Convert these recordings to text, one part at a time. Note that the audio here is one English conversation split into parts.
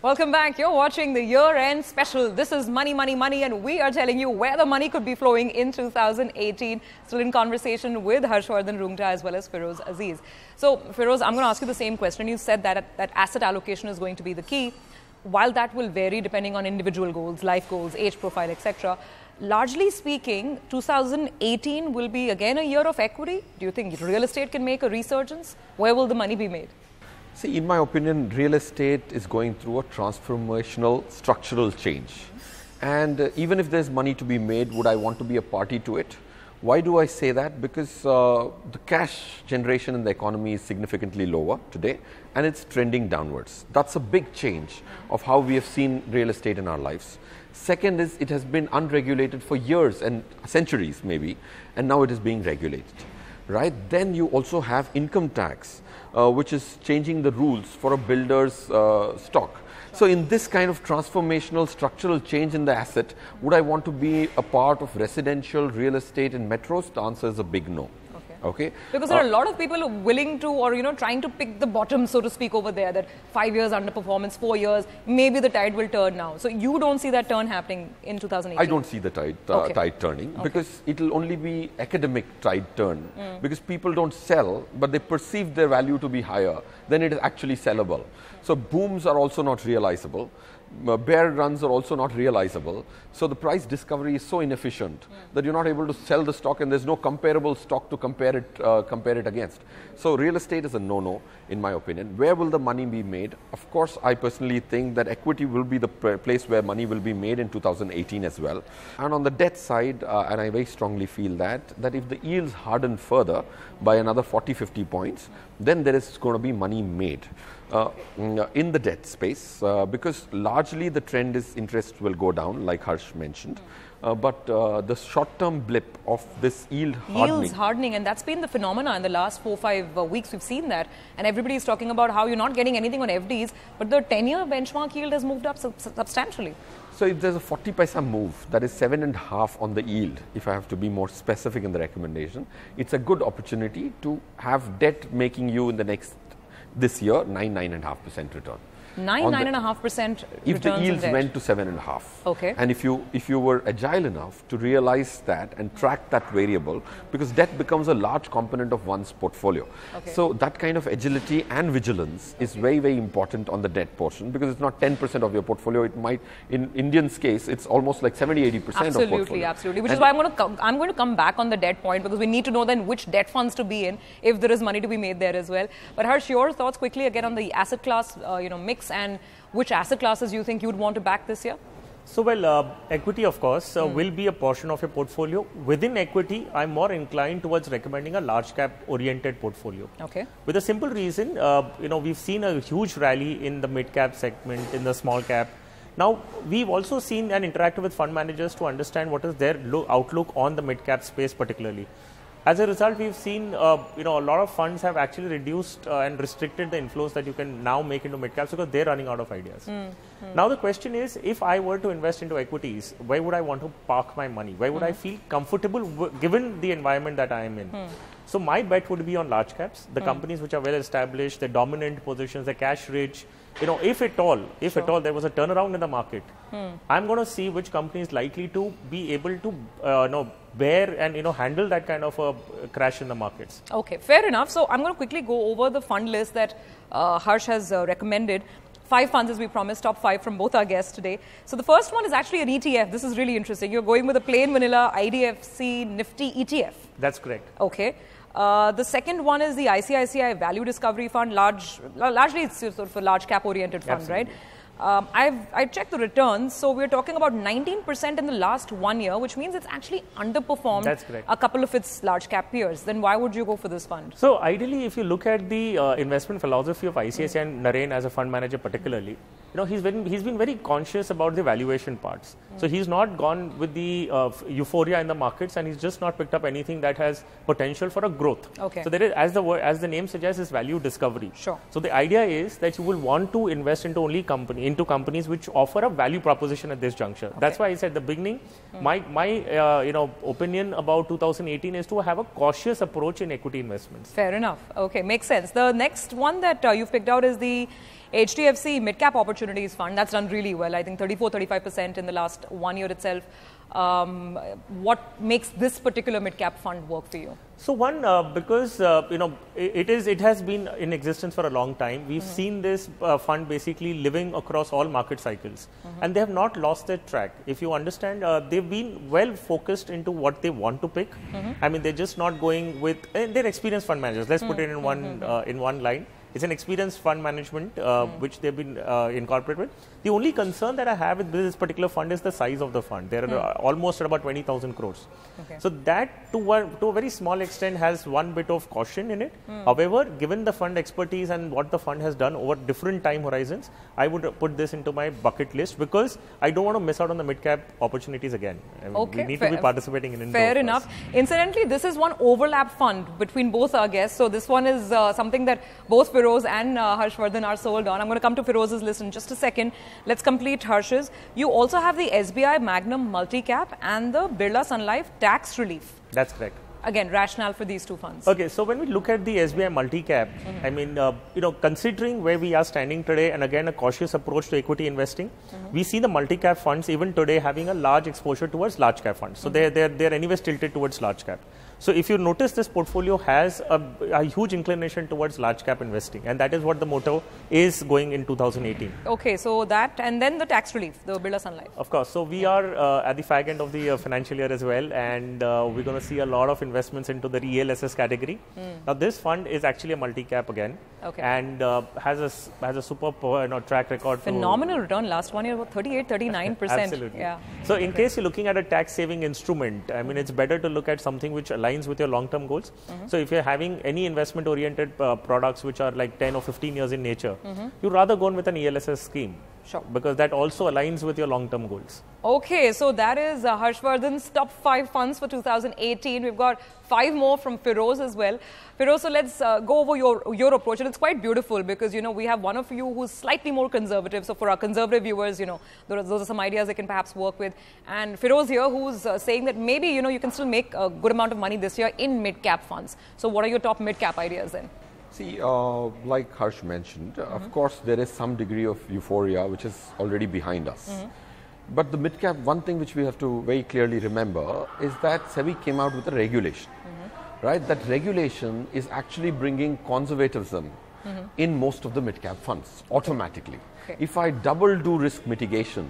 Welcome back. You're watching the year-end special. This is Money, Money, Money, and we are telling you where the money could be flowing in 2018. Still in conversation with Harshvardhan Rungta as well as Feroz Aziz. So, Feroz, I'm going to ask you the same question. You said that asset allocation is going to be the key. While that will vary depending on individual goals, life goals, age profile, etc., largely speaking, 2018 will be again a year of equity. Do you think real estate can make a resurgence? Where will the money be made? See, in my opinion, real estate is going through a transformational structural change. And even if there's money to be made, would I want to be a party to it? Why do I say that? Because the cash generation in the economy is significantly lower today and it's trending downwards. That's a big change of how we have seen real estate in our lives. Second is it has been unregulated for years and centuries maybe, and now it is being regulated. Right? Then you also have income tax, which is changing the rules for a builder's stock. So in this kind of transformational structural change in the asset, would I want to be a part of residential real estate in metros? The answer is a big no. Okay. Because there are a lot of people willing to, or trying to pick the bottom, so to speak, over there. That 5 years underperformance, 4 years, maybe the tide will turn now. So you don't see that turn happening in 2018? I don't see the tide turning because it will only be academic tide turn because people don't sell, but they perceive their value to be higher than it is actually sellable. So booms are also not realizable. Bear runs are also not realizable. So the price discovery is so inefficient that you're not able to sell the stock and there's no comparable stock to compare it against. So real estate is a no-no in my opinion. Where will the money be made? Of course, I personally think that equity will be the place where money will be made in 2018 as well. And on the debt side, and I very strongly feel that if the yields harden further by another 40-50 points, then there is going to be money made in the debt space because largely the trend is interest will go down, like Harsh mentioned. But the short-term blip of this yields hardening, and that's been the phenomena in the last 4-5 weeks. We've seen that, and everybody is talking about how you're not getting anything on FDs, but the 10-year benchmark yield has moved up substantially. So if there's a 40 paisa move, that is 7.5 on the yield, if I have to be more specific in the recommendation, it's a good opportunity to have debt making you in this year 9.5% return. 9.5% if the yields went to 7.5. Okay. And if you were agile enough to realize that and track that variable, because debt becomes a large component of one's portfolio. Okay. So that kind of agility and vigilance is very, very important on the debt portion because it's not 10% of your portfolio. It might, in Indian's case, it's almost like 70-80% of portfolio. Absolutely. Which is why I'm going to come back on the debt point because we need to know then which debt funds to be in if there is money to be made there as well. But Harsh, your thoughts quickly again on the asset class, mix, and which asset classes you think you would want to back this year? So, equity, of course, will be a portion of your portfolio. Within equity, I'm more inclined towards recommending a large cap oriented portfolio. Okay. With a simple reason, we've seen a huge rally in the mid cap segment, in the small cap. Now, we've also seen and interacted with fund managers to understand what is their outlook on the mid cap space particularly. As a result, we've seen, a lot of funds have actually reduced and restricted the inflows that you can now make into mid-caps because they're running out of ideas. Now, the question is, if I were to invest into equities, where would I want to park my money? Where would I feel comfortable given the environment that I am in? So, my bet would be on large caps, the companies which are well established, the dominant positions, the cash rich. If at all there was a turnaround in the market, I'm going to see which company is likely to be able to bear and handle that kind of a crash in the markets. Okay, fair enough. So I'm going to quickly go over the fund list that Harsh has recommended. 5 funds as we promised, top 5 from both our guests today. So the first one is actually an ETF. This is really interesting. You're going with a plain vanilla IDFC Nifty ETF. That's correct. Okay. The second one is the ICICI Value Discovery Fund. Largely it's sort of a large cap oriented fund, Absolutely. right? I checked the returns, so we're talking about 19% in the last 1 year, which means it's actually underperformed a couple of its large cap peers. Then why would you go for this fund? So ideally, if you look at the investment philosophy of ICICI and Naren as a fund manager particularly, he's been very conscious about the valuation parts. So he's not gone with the euphoria in the markets, and he's just not picked up anything that has potential for a growth. Okay. So there is, as the name suggests, is value discovery. Sure. So the idea is that you will want to invest into into companies which offer a value proposition at this juncture. Okay. That's why I said at the beginning, my opinion about 2018 is to have a cautious approach in equity investments. Fair enough. Okay, makes sense. The next one that you've picked out is the HDFC Mid-Cap Opportunities Fund, that's done really well. I think 34-35% in the last 1 year itself. What makes this particular mid-cap fund work for you? So one, because it has been in existence for a long time. We've seen this fund basically living across all market cycles, and they have not lost their track. If you understand, they've been well focused into what they want to pick. I mean, they're just not going with they're experienced fund managers. Let's put it in one line. It's an experienced fund management which they've been incorporated with. The only concern that I have with this particular fund is the size of the fund. They're almost at about 20,000 crores. Okay. So that to a very small extent has one bit of caution in it. However, given the fund expertise and what the fund has done over different time horizons, I would put this into my bucket list because I don't want to miss out on the mid-cap opportunities again. I mean, we need to be participating in it. Fair enough. Incidentally, this is one overlap fund between both our guests. So this one is something that both Feroz and Harshvardhan are sold on. I'm going to come to Feroz's list in just a second. Let's complete Harsh's. You also have the SBI Magnum Multi-Cap and the Birla Sun Life Tax Relief. That's correct. Again, rationale for these two funds. Okay, so when we look at the SBI Multi-Cap, I mean, considering where we are standing today and again a cautious approach to equity investing, we see the multi-cap funds even today having a large exposure towards large cap funds. So they're anyways tilted towards large cap. So if you notice, this portfolio has a huge inclination towards large cap investing, and that is what the motto is going in 2018. Okay, so that, and then the tax relief, the Birla Sun Life. Of course. So we are at the fag end of the financial year as well, and we're going to see a lot of investments into the ELSS category. Now this fund is actually a multi-cap again, and has a super track record. Phenomenal return last 1 year, about 38-39%. Absolutely. Yeah. So in case you're looking at a tax saving instrument, I mean, it's better to look at something which aligns with your long-term goals. So if you're having any investment-oriented products which are like 10 or 15 years in nature, you'd rather go on with an ELSS scheme. Sure. Because that also aligns with your long-term goals. Okay, so that is Harshvardhan's top 5 funds for 2018. We've got 5 more from Feroz as well. Feroz, so let's go over your approach, and it's quite beautiful because, we have one of you who's slightly more conservative. So for our conservative viewers, those are some ideas they can perhaps work with. And Feroz here, who's saying that maybe, you can still make a good amount of money this year in mid-cap funds. So what are your top mid-cap ideas then? See, like Harsh mentioned, of course, there is some degree of euphoria which is already behind us. But the mid-cap, one thing which we have to very clearly remember is that SEBI came out with a regulation, right? That regulation is actually bringing conservatism in most of the mid-cap funds automatically. Okay. If I double do risk mitigation,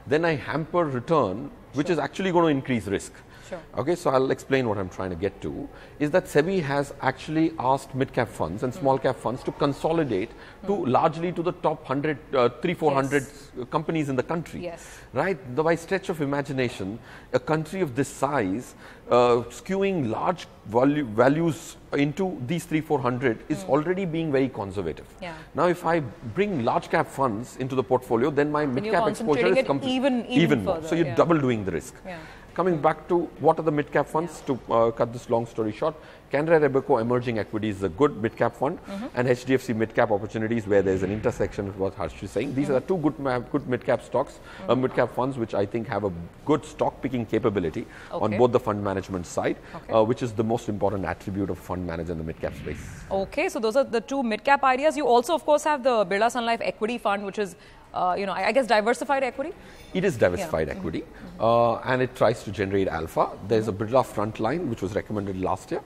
then I hamper return, which is actually going to increase risk. Sure. Okay, so I'll explain what I'm trying to get to, is that SEBI has actually asked mid-cap funds and small-cap funds to consolidate to largely to the top 100, 300-400 companies in the country. Yes. Right? By stretch of imagination, a country of this size, skewing large values into these 300-400 is already being very conservative. Yeah. Now, if I bring large-cap funds into the portfolio, then my mid-cap exposure is even more. further, So you're double doing the risk. Yeah. Coming back to what are the mid-cap funds, to cut this long story short, Canara Robeco Emerging Equities is a good mid-cap fund, and HDFC Mid-Cap Opportunities, where there is an intersection with what Harsh is saying. These are two good mid-cap stocks, mid-cap funds, which I think have a good stock-picking capability on both the fund management side, which is the most important attribute of fund manager in the mid-cap space. Okay, so those are the two mid-cap ideas. You also, of course, have the Birla Sun Life Equity Fund, which is I guess diversified equity? It is diversified equity, and it tries to generate alpha. There's a Birla Frontline, which was recommended last year.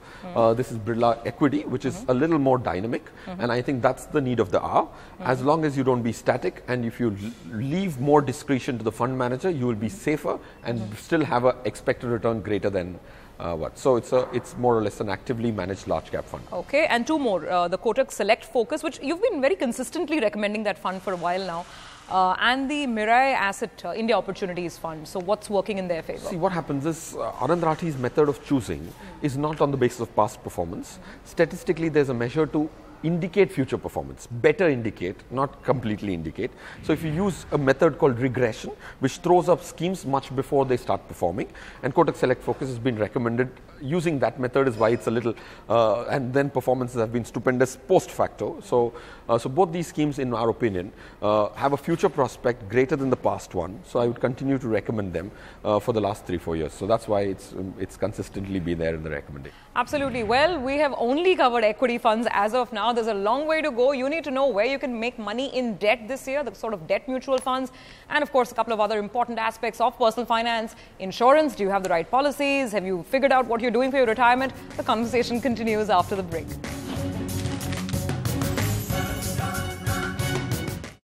This is Birla Equity, which is a little more dynamic, and I think that's the need of the hour. As long as you don't be static, and if you leave more discretion to the fund manager, you will be safer and still have an expected return greater than So it's more or less an actively managed large cap fund. Okay, and 2 more, the Kotak Select Focus, which you've been very consistently recommending that fund for a while now. And the Mirae Asset India Opportunities Fund. So what's working in their favor? See, what happens is Anand Rathi's method of choosing is not on the basis of past performance. Statistically, there's a measure to indicate future performance, better indicate, not completely indicate. So if you use a method called regression, which throws up schemes much before they start performing, and Kotak Select Focus has been recommended using that method is why it's a little, and then performances have been stupendous post facto. So both these schemes, in our opinion, have a future prospect greater than the past one. So I would continue to recommend them for the last 3-4 years. So that's why it's consistently been there in the recommendation. Absolutely. Well, we have only covered equity funds as of now. There's a long way to go. You need to know where you can make money in debt this year, the sort of debt mutual funds, and of course a couple of other important aspects of personal finance. Insurance, do you have the right policies? Have you figured out what you're doing for your retirement? The conversation continues after the break.